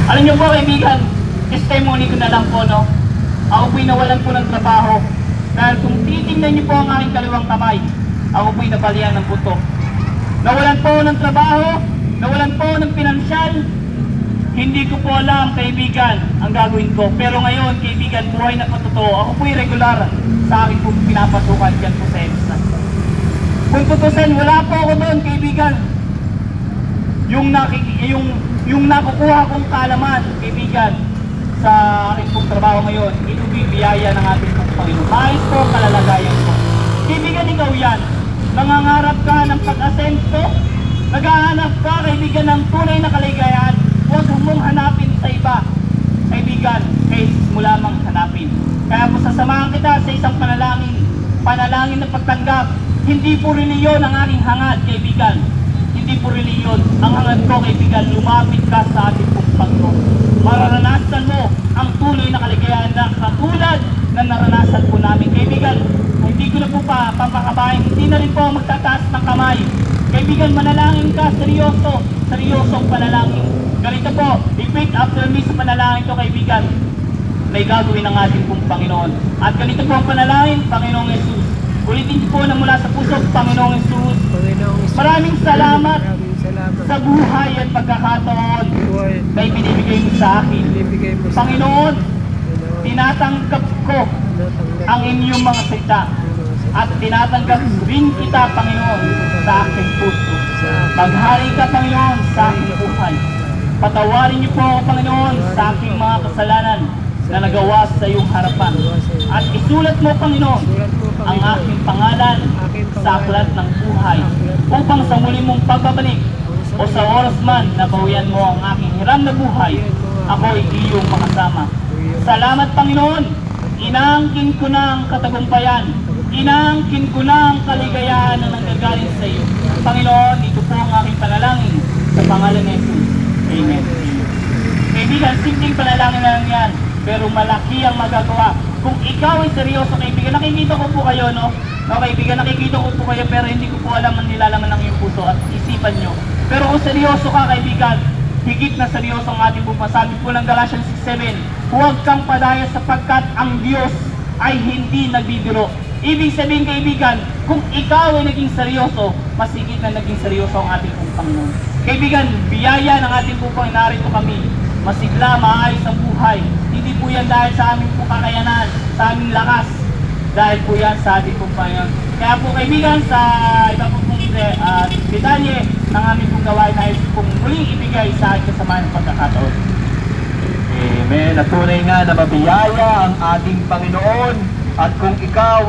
Alam niyo po kaibigan, testimony ko na lang po, no? Ako po'y nawalan po ng trabaho. Dahil kung titingnan niyo po ang aking kaliwang kamay, ako po'y nabalian ng buto. Nawalan po ng trabaho, nawalan po ng pinansyal. Hindi ko po alam, kaibigan, ang gagawin ko. Pero ngayon, kaibigan, buhay na patotoo. Ako po'y regular sa akin pong pinapasukan dyan po sa EDSA. Kung tutusin, wala po ako doon, kaibigan. Yung nakukuha kong kaalaman, kaibigan, sa aking pong trabaho ngayon, ito bibiyaya ng ating pong Panginoon. Maayos po, kalalagayan po. Kaibigan, ikaw yan. Nangangarap ka ng pag-asenso, naghahanap ka, kaibigan, ng tunay na kaligayahan. Huwag mong hanapin sa iba, kaibigan, kahit mo lamang hanapin. Kaya po sasamahan kita sa isang panalangin na pagtanggap. Hindi po reliyon ang aking hangad, kaibigan. Hindi po reliyon. Ang hangad ko, kaibigan, lumapit ka sa ating pong Panginoon. Mararanasan mo ang tunay na kaligayahan na katulad na naranasan po namin, kaibigan. Hindi ko na po papakabahin, hindi na rin po magtataas ng kamay. Kaibigan, manalangin ka, seryosong panalangin. Ganito po, repeat after me sa panalangin ko, kaibigan. May gagawin ang ating pong Panginoon. At ganito po ang panalangin, Panginoong Jesus. Ulitin niyo po na mula sa puso, Panginoong Jesus. Maraming salamat sa buhay at pagkakataon na ibinibigay mo sa akin. Panginoon, tinatanggap ko ang inyong mga salita at tinatanggap rin kita, Panginoon, sa aking puso. Maghari ka, Panginoon, sa aking buhay. Patawarin niyo po ako, Panginoon, sa aking mga kasalanan na nagawa sa iyong harapan. At isulat mo, Panginoon, ang aking pangalan sa aklat ng buhay upang sa muli mong pagbabalik o sa oras man na bawian mo ang aking hiram na buhay, ako'y iyong makasama. Salamat, Panginoon. Inaangkin ko na ang katagumpayan. Inaangkin ko na ang kaligayahan na nanggagaling sa iyo. Panginoon, ito po ang aking panalangin sa pangalan ni Jesus. Amen. Kaibigan, simpleng panalangin na lang yan, pero malaki ang magagawa. Kung ikaw ay seryoso, kaibigan, nakikita ko po kayo, no? No, kaibigan, nakikita ko po kayo, pero hindi ko po alam ang nilalaman ng iyong puso at isipan nyo. Pero kung seryoso ka, kaibigan, higit na seryoso ang ating pumasabi po ng Galatians 6:7. Huwag kang padaya sapagkat ang Diyos ay hindi nagbibiro. Ibig sabihin, kaibigan, kung ikaw ay naging seryoso, mas higit na naging seryoso ang ating Panginoon. Kaibigan, biyaya ng ating Panginoon, narito kami. Masigla, maayos ang buhay. Hindi po yan dahil sa aming kakayanan, sa aming lakas. Dahil po yan sa ating Panginoon. Kaya po, kaibigan, sa iba po pong detalye ng aming pong gawain ay pong muling ibigay sa ating kasamahan ng pagkakataon. Amen. At tunay nga na mabiyaya ang ating Panginoon. At kung ikaw